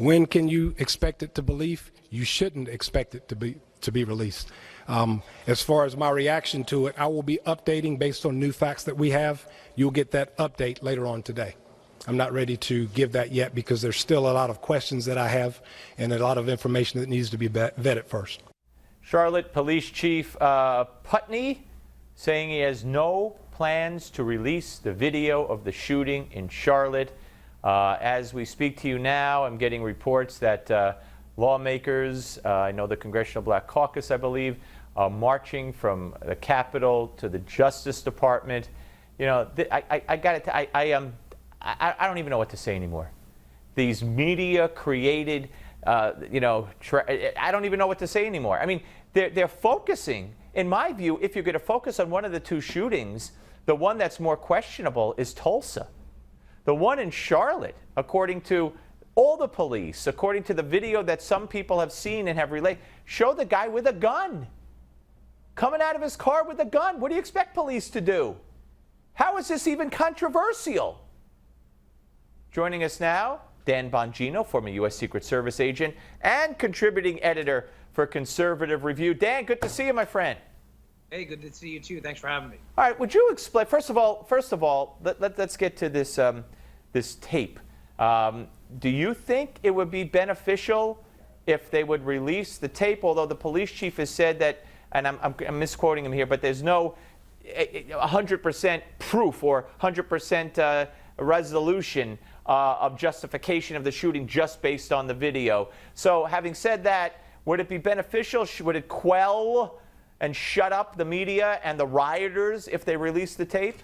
When can you expect it to believe? You shouldn't expect it to be released. As far as my reaction to it, I will be updating based on new facts that we have. You'll get that update later on today. I'm not ready to give that yet because there's still a lot of questions that I have and a lot of information that needs to be vetted first. Charlotte Police Chief Putney saying he has no plans to release the video of the shooting in Charlotte. As we speak to you now, I'm getting reports that lawmakers, I know the Congressional Black Caucus, I believe, are marching from the Capitol to the Justice Department. You know, I got it. I don't even know what to say anymore. These media-created, I don't even know what to say anymore. I mean, they're focusing, in my view, if you're going to focus on one of the two shootings, the one that's more questionable is Tulsa. The one in Charlotte, according to all the police, according to the video that some people have seen and have relayed, show the guy with a gun. Coming out of his car with a gun. What do you expect police to do? How is this even controversial? Joining us now, Dan Bongino, former U.S. Secret Service agent and contributing editor for Conservative Review. Dan, good to see you, my friend. Hey, good to see you too. Thanks for having me. All right, would you explain? First of all, let's get to this this tape. Do you think it would be beneficial if they would release the tape? Although the police chief has said that, and I'm misquoting him here, but there's no 100% proof or 100% resolution of justification of the shooting just based on the video. So having said that, would it be beneficial? Would it quell and shut up the media and the rioters if they release the tape?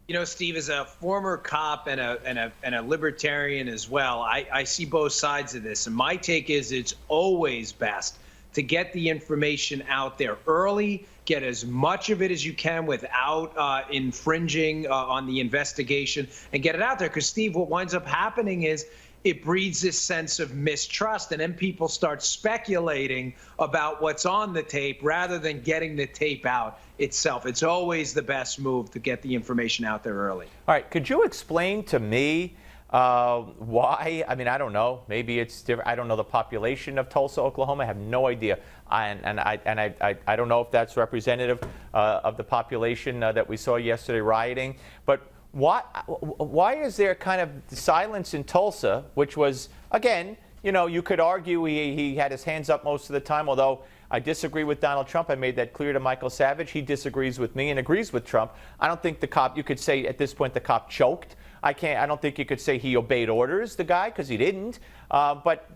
You know, Steve, as a former cop and a libertarian as well, I see both sides of this. And my take is it's always best to get the information out there early, get as much of it as you can without infringing on the investigation, and get it out there. Because, Steve, what winds up happening is it breeds this sense of mistrust, and then people start speculating about what's on the tape rather than getting the tape out itself. It's always the best move to get the information out there early. All right, could you explain to me why? I mean, I don't know. Maybe it's different. I don't know the population of Tulsa, Oklahoma. I have no idea, and I don't know if that's representative of the population that we saw yesterday rioting. But why is there kind of silence in Tulsa, which was, again, you know, you could argue he had his hands up most of the time, although I disagree with Donald Trump. I made that clear to Michael Savage. He disagrees with me and agrees with Trump. I don't think the cop, you could say at this point the cop choked. I don't think you could say he obeyed orders, the guy, because he didn't. But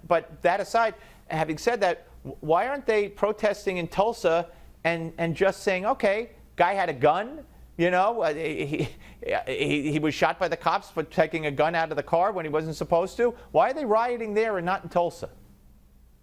that aside, having said that, why aren't they protesting in Tulsa and just saying, okay, guy had a gun, you know, he was shot by the cops for taking a gun out of the car when he wasn't supposed to. Why are they rioting there and not in Tulsa?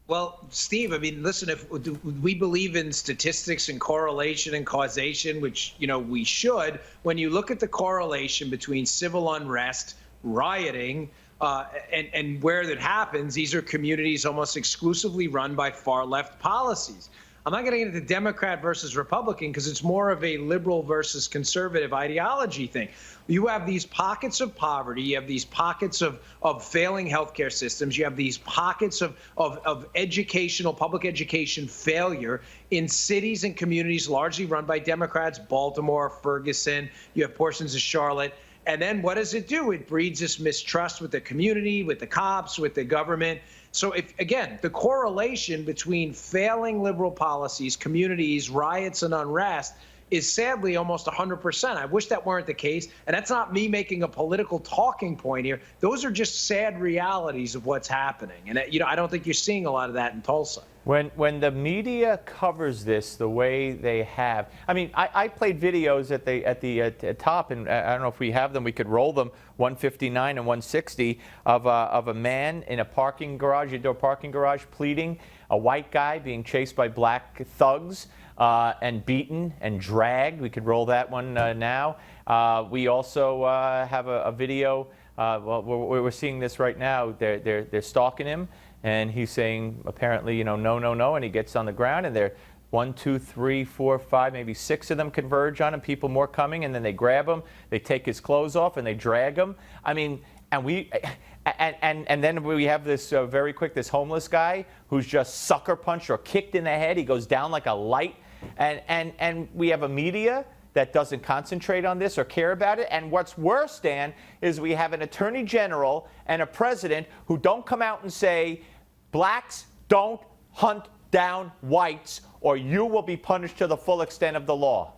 Well, Steve, I mean, listen, if we believe in statistics and correlation and causation, which, you know, we should, when you look at the correlation between civil unrest, rioting, and where that happens, these are communities almost exclusively run by far left policies. I'm not going to get into Democrat versus Republican because it's more of a liberal versus conservative ideology thing. You have these pockets of poverty. You have these pockets of failing healthcare systems. You have these pockets of public education failure in cities and communities largely run by Democrats, Baltimore, Ferguson. You have portions of Charlotte. And then what does it do? It breeds this mistrust with the community, with the cops, with the government. So if, again, the correlation between failing liberal policies, communities, riots, and unrest is sadly almost 100%. I wish that weren't the case. And that's not me making a political talking point here. Those are just sad realities of what's happening. And, you know, I don't think you're seeing a lot of that in Tulsa. When the media covers this the way they have, I mean, I played videos at the top, and I don't know if we have them. We could roll them, 159 and 160, of a man in a parking garage, indoor parking garage, pleading, a white guy being chased by black thugs and beaten and dragged. We could roll that one now. We also have a video. Well, we're seeing this right now. They're stalking him. And he's saying, apparently, you know, no, no, no. And he gets on the ground, and they're 1, 2, 3, 4, 5, maybe 6 of them converge on him, people more coming, and then they grab him. They take his clothes off, and they drag him. I mean, And then we have this this homeless guy who's just sucker punched or kicked in the head. He goes down like a light. And we have a media that doesn't concentrate on this or care about it. And what's worse, Dan, is we have an attorney general and a president who don't come out and say, blacks don't hunt down whites or you will be punished to the full extent of the law.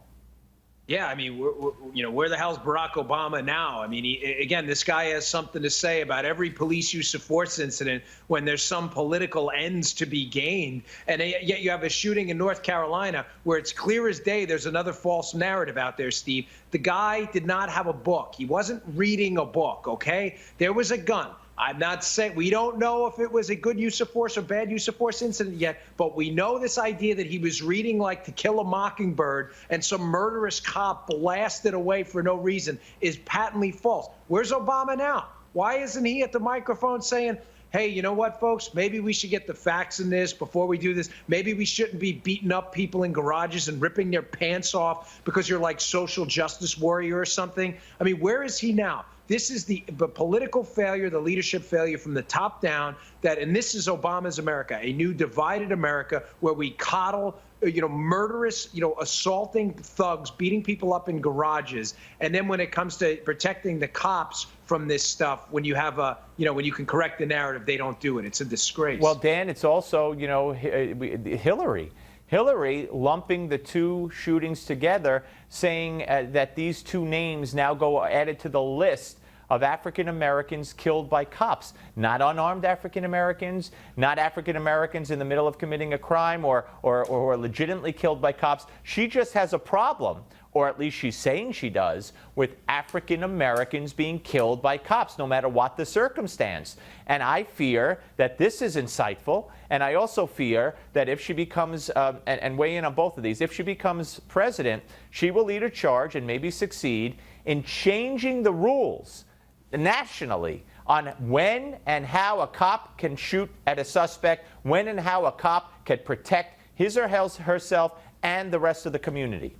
Yeah, I mean, where the hell's Barack Obama now? I mean, again, this guy has something to say about every police use of force incident when there's some political ends to be gained. And yet you have a shooting in North Carolina where it's clear as day there's another false narrative out there, Steve. The guy did not have a book. He wasn't reading a book, okay? There was a gun. I'm not saying we don't know if it was a good use of force or bad use of force incident yet, but we know this idea that he was reading like To Kill a Mockingbird and some murderous cop blasted away for no reason is patently false. Where's Obama now? Why isn't he at the microphone saying, hey, you know what, folks, maybe we should get the facts in this before we do this. Maybe we shouldn't be beating up people in garages and ripping their pants off because you're like social justice warrior or something. I mean, where is he now? This is the political failure, the leadership failure from the top down, and this is Obama's America, a new divided America where we coddle, murderous, assaulting thugs, beating people up in garages. And then when it comes to protecting the cops from this stuff, when you have when you can correct the narrative, they don't do it. It's a disgrace. Well, Dan, it's also, Hillary lumping the two shootings together, saying that these two names now go added to the list of African Americans killed by cops. Not unarmed African Americans, not African Americans in the middle of committing a crime or legitimately killed by cops. She just has a problem, or at least she's saying she does, with African Americans being killed by cops, no matter what the circumstance. And I fear that this is insightful, and I also fear that if she becomes, and weigh in on both of these, if she becomes president, she will lead a charge and maybe succeed in changing the rules nationally on when and how a cop can shoot at a suspect, when and how a cop can protect his or herself and the rest of the community.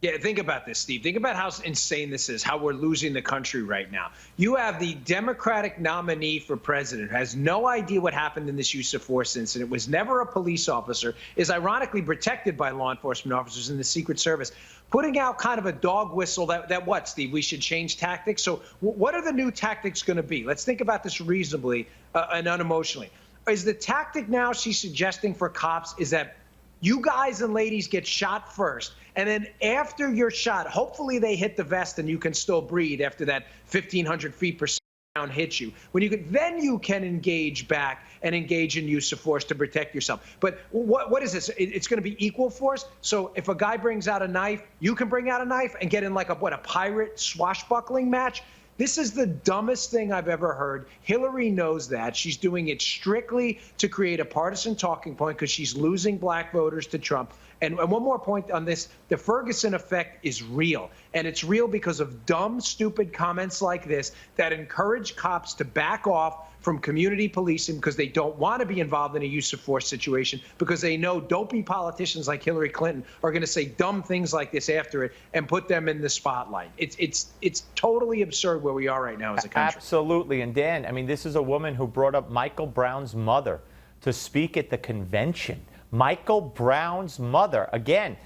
Yeah, think about this, Steve. Think about how insane this is, how we're losing the country right now. You have the Democratic nominee for president who has no idea what happened in this use of force incident, was never a police officer, is ironically protected by law enforcement officers in the Secret Service, putting out kind of a dog whistle that what, Steve, we should change tactics? So what are the new tactics going to be? Let's think about this reasonably and unemotionally. Is the tactic now she's suggesting for cops is that you guys and ladies get shot first, and then after you're shot, hopefully they hit the vest and you can still breathe after that 1,500 feet per second hits you. Then you can engage back and engage in use of force to protect yourself. But what is this? It's going to be equal force. So if a guy brings out a knife, you can bring out a knife and get in like a pirate swashbuckling match. This is the dumbest thing I've ever heard. Hillary knows that. She's doing it strictly to create a partisan talking point because she's losing black voters to Trump. And one more point on this, the Ferguson effect is real. And it's real because of dumb, stupid comments like this that encourage cops to back off from community policing because they don't want to be involved in a use of force situation, because they know dopey politicians like Hillary Clinton are going to say dumb things like this after it and put them in the spotlight. It's totally absurd where we are right now as a country. Absolutely. And Dan, I mean, this is a woman who brought up Michael Brown's mother to speak at the convention. Michael Brown's mother, again,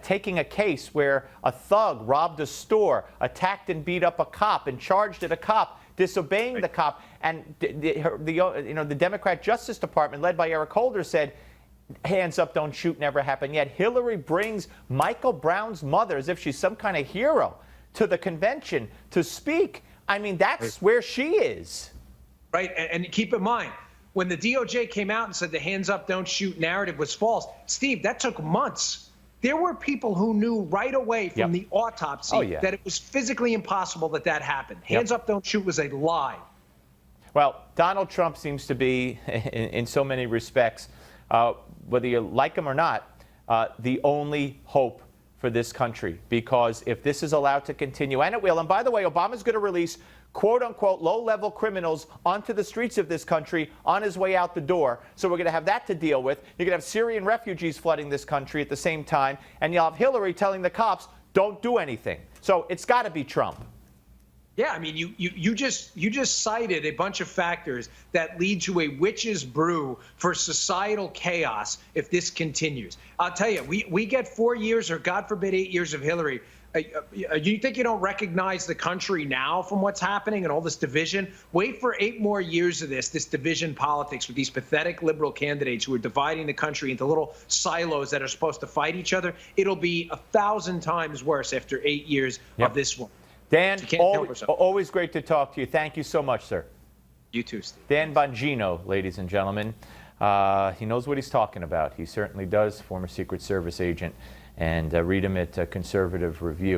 taking a case where a thug robbed a store, attacked and beat up a cop, and charged at a cop, disobeying the cop. And the Democrat Justice Department, led by Eric Holder, said, hands up, don't shoot, never happened. Yet Hillary brings Michael Brown's mother, as if she's some kind of hero, to the convention to speak. I mean, that's where she is. Right. And keep in mind, when the DOJ came out and said the hands up, don't shoot narrative was false, Steve, that took months. There were people who knew right away from the autopsy that it was physically impossible that happened. Hands up, don't shoot was a lie. Well, Donald Trump seems to be, in so many respects, whether you like him or not, the only hope for this country. Because if this is allowed to continue, and it will, and by the way, Obama's going to release quote-unquote low-level criminals onto the streets of this country on his way out the door. So we're going to have that to deal with. You're going to have Syrian refugees flooding this country at the same time, and you'll have Hillary telling the cops, don't do anything. So it's got to be Trump. Yeah, I mean, you just cited a bunch of factors that lead to a witch's brew for societal chaos if this continues. I'll tell you, we get 4 years or God forbid 8 years of Hillary. You think you don't recognize the country now from what's happening and all this division? Wait for 8 more years of this division politics with these pathetic liberal candidates who are dividing the country into little silos that are supposed to fight each other. It'll be 1,000 times worse after 8 years of this one. Dan, You can't help yourself. always great to talk to you. Thank you so much, sir. You too, Steve. Dan Bongino, ladies and gentlemen. He knows what he's talking about. He certainly does, former Secret Service agent. And read him at Conservative Review.